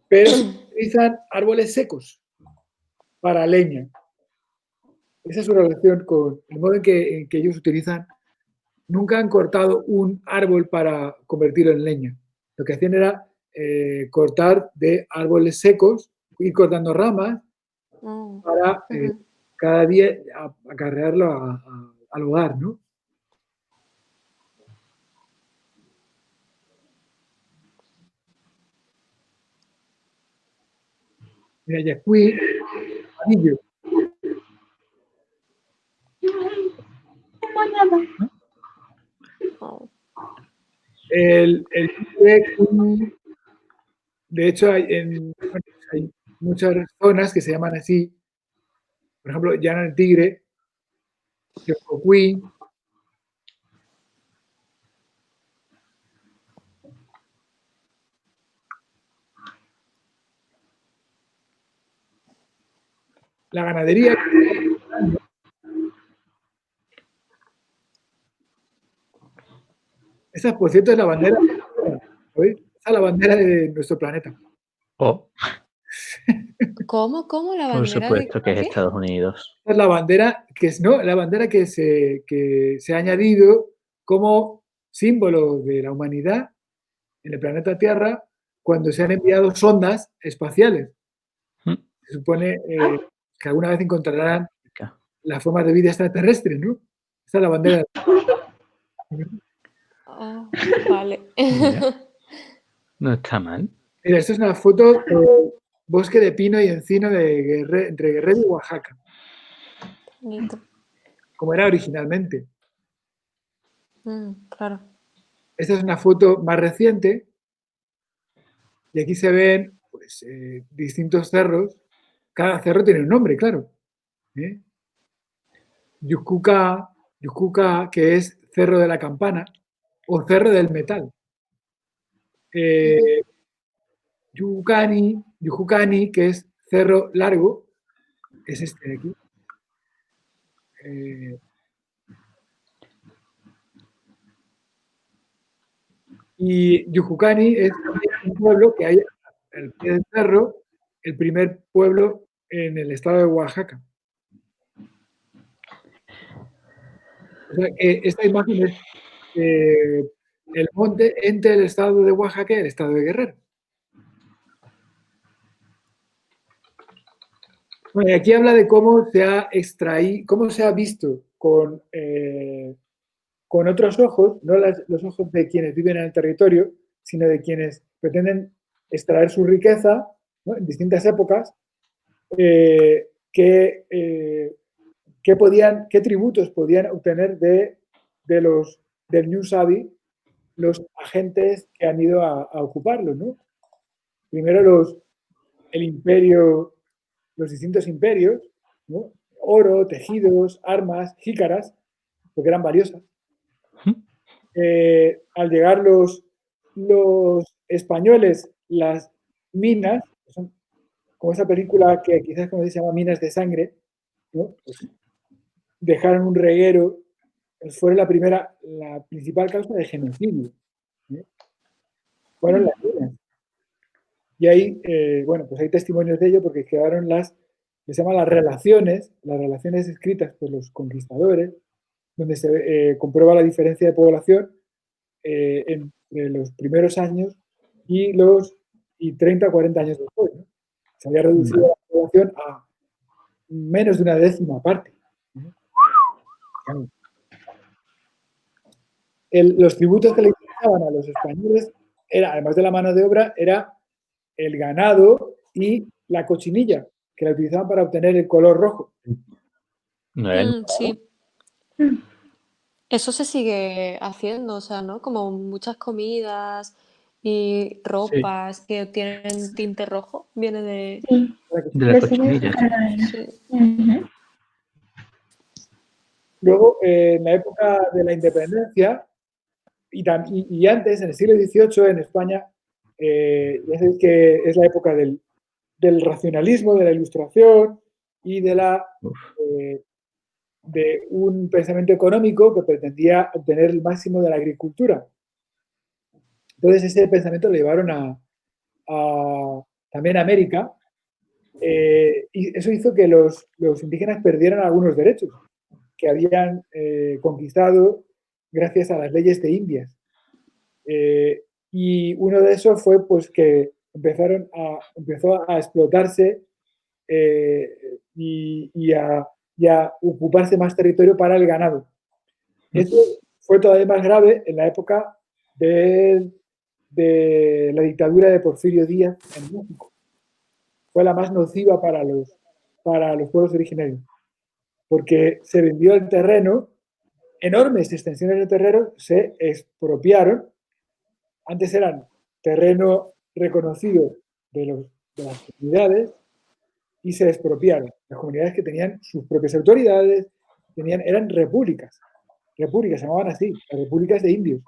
pero utilizan árboles secos para leña. Esa es su relación con el modo en que ellos utilizan. Nunca han cortado un árbol para convertirlo en leña. Lo que hacían era cortar de árboles secos, ir cortando ramas para cada día acarrearlo al hogar, ¿no? Mira, yacuí, amarillo. El de hecho, hay muchas zonas que se llaman así. Por ejemplo, Llano del Tigre, Yococuí. La ganadería. Esa, por cierto, es la bandera. ¿Sabéis? Esa es la bandera de nuestro planeta. Oh, ¿Cómo? ¿La por bandera supuesto que es qué? Estados Unidos. Esa es la bandera la bandera que se ha añadido como símbolo de la humanidad en el planeta Tierra cuando se han enviado sondas espaciales. Se supone que alguna vez encontrarán la forma de vida extraterrestre, ¿no? Esa es la bandera. Oh, vale. Mira, no está mal. Mira, esta es una foto de bosque de pino y encino entre Guerrero y Oaxaca. Bonito. Como era originalmente. Claro. Esta es una foto más reciente y aquí se ven pues, distintos cerros. Cada cerro tiene un nombre, claro. Yucuca, que es Cerro de la Campana o Cerro del Metal. Yujucani, que es Cerro Largo, es este de aquí. Y Yujucani es un pueblo que hay al pie del cerro, el primer pueblo en el estado de Oaxaca. O sea, esta imagen es el monte entre el estado de Oaxaca y el estado de Guerrero. Bueno, y aquí habla de cómo se ha extraído, cómo se ha visto con otros ojos, no los ojos de quienes viven en el territorio, sino de quienes pretenden extraer su riqueza, ¿no? En distintas épocas, qué tributos podían obtener del New Sabi los agentes que han ido a ocuparlo, ¿no? Primero el imperio, los distintos imperios, ¿no? Oro, tejidos, armas, jícaras, porque eran valiosas. Al llegar los españoles, las minas, son como esa película que quizás como se llama Minas de Sangre, ¿no? Pues dejaron un reguero, pues fue la principal causa de genocidio. Fueron las minas. Y ahí, bueno, pues hay testimonios de ello porque quedaron se llaman las relaciones escritas por los conquistadores, donde se comprueba la diferencia de población entre los primeros años y 30 o 40 años después, ¿no? Se había reducido la población a menos de una décima parte. Los tributos que le daban a los españoles, además de la mano de obra, era el ganado y la cochinilla, que la utilizaban para obtener el color rojo. Sí. Eso se sigue haciendo, o sea, ¿no? Como muchas comidas y ropas que tienen tinte rojo, viene de la cochinilla. Sí. Luego, en la época de la independencia y antes, en el siglo XVIII, en España, ya sabéis que es la época del del racionalismo, de la ilustración y de un pensamiento económico que pretendía obtener el máximo de la agricultura. Entonces ese pensamiento lo llevaron también a América, y eso hizo que los indígenas perdieran algunos derechos que habían conquistado gracias a las leyes de Indias. Y uno de esos fue pues que empezó a explotarse y a ocuparse más territorio para el ganado. Esto fue todavía más grave en la época de la dictadura de Porfirio Díaz en México. Fue la más nociva para los pueblos originarios, porque se vendió el terreno, enormes extensiones de terreno se expropiaron. Antes eran terreno reconocido de las comunidades y se expropiaron. Las comunidades que tenían sus propias autoridades, eran repúblicas, se llamaban así, las repúblicas de indios.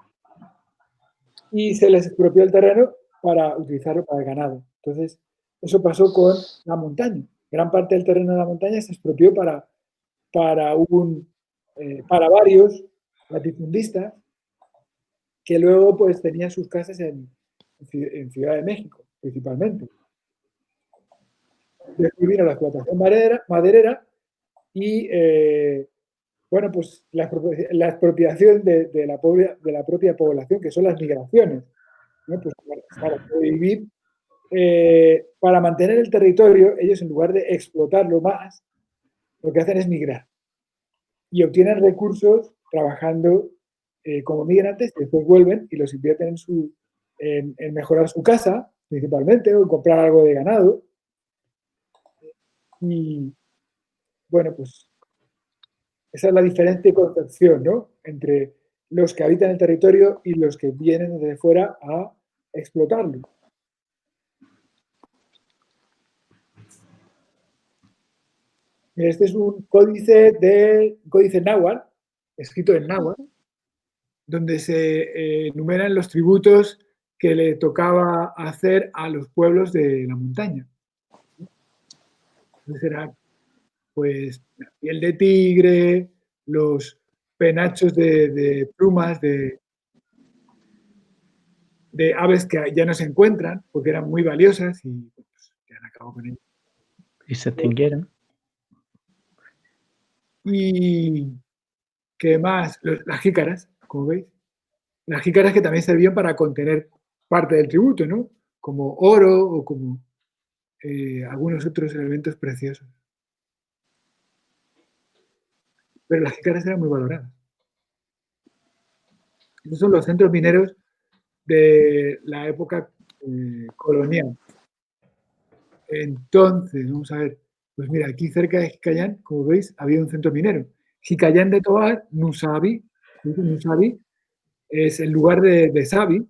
Y se les expropió el terreno para utilizarlo para el ganado. Entonces, eso pasó con la montaña. Gran parte del terreno de la montaña se expropió para varios latifundistas que luego pues tenían sus casas en Ciudad de México, principalmente. Después vino la explotación maderera y, bueno, pues la expropiación de la propia población, que son las migraciones, ¿no? Pues para vivir, para mantener el territorio, ellos en lugar de explotarlo más, lo que hacen es migrar y obtienen recursos trabajando como migrantes y después vuelven y los invierten en mejorar su casa, principalmente, o en comprar algo de ganado. Y bueno, pues esa es la diferente concepción, ¿no?, entre los que habitan el territorio y los que vienen desde fuera a explotarlo. Este es un códice náhuatl, escrito en náhuatl, donde se enumeran los tributos que le tocaba hacer a los pueblos de la montaña. Entonces era, pues, la piel de tigre, los penachos de plumas de aves que ya no se encuentran, porque eran muy valiosas y pues, ya han acabado con ellas. Y se extinguieron. Y ¿qué más? Las jícaras, como veis. Las jícaras que también servían para contener parte del tributo, ¿no? Como oro o como algunos otros elementos preciosos. Pero las jícaras eran muy valoradas. Esos son los centros mineros de la época colonial. Entonces, vamos a ver, pues mira, aquí cerca de Jicayán, como veis, había un centro minero. Jicayán de Tovar, Nusabi, es el lugar de Sabi,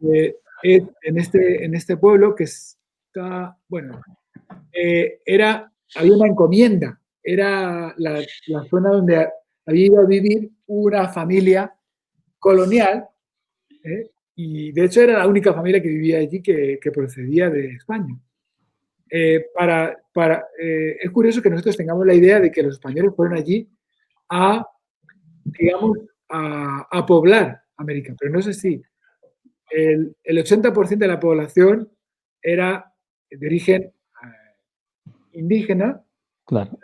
en este pueblo que está, bueno, había una encomienda, era la zona donde había ido a vivir una familia colonial, y de hecho era la única familia que vivía allí que procedía de España. Es curioso que nosotros tengamos la idea de que los españoles fueron allí digamos, a poblar América, pero no es así. El 80% de la población era de origen indígena. Claro.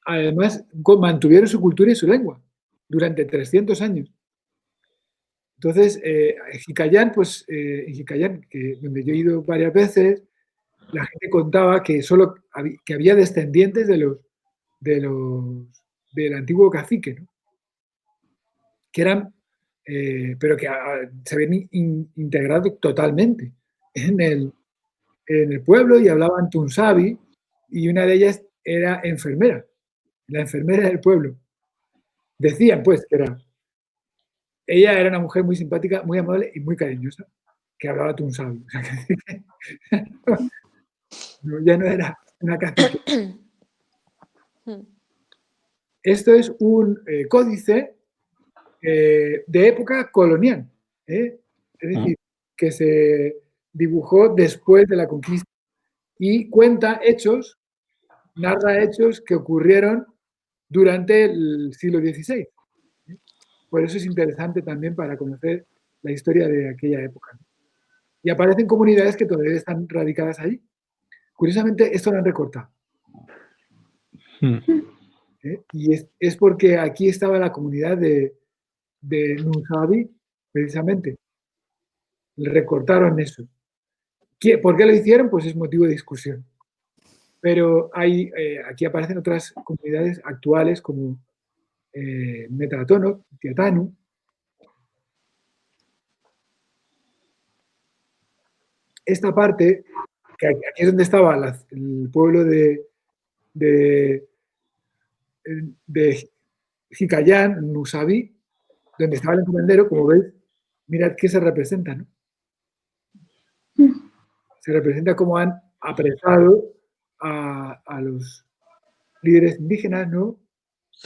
Además, mantuvieron su cultura y su lengua durante 300 años. Entonces, Jicayán, pues, en Jicayán, donde yo he ido varias veces, la gente contaba que que había descendientes del antiguo cacique, ¿no? Que eran, pero que se habían integrado totalmente en el pueblo y hablaban tunsabi, y una de ellas era enfermera, la enfermera del pueblo. Decían, pues, que ella era una mujer muy simpática, muy amable y muy cariñosa, que hablaba tunsabi. O sea, ya no era una cacique. Esto es un códice de época colonial, es decir, que se dibujó después de la conquista. y cuenta hechos, narra hechos que ocurrieron durante el siglo XVI. Por eso es interesante también para conocer la historia de aquella época. Y aparecen comunidades que todavía están radicadas allí. Curiosamente, esto lo han recortado. Y es porque aquí estaba la comunidad de Nusabi, precisamente. Le recortaron eso. ¿Por qué lo hicieron? Pues es motivo de discusión. Pero aquí aparecen otras comunidades actuales como Metatonok, Tiatanu. Esta parte, que aquí es donde estaba el pueblo de Jicayán, Nusabi, donde estaba el encomendero, como veis, mirad qué se representa, ¿no? Se representa cómo han apresado a los líderes indígenas, ¿no?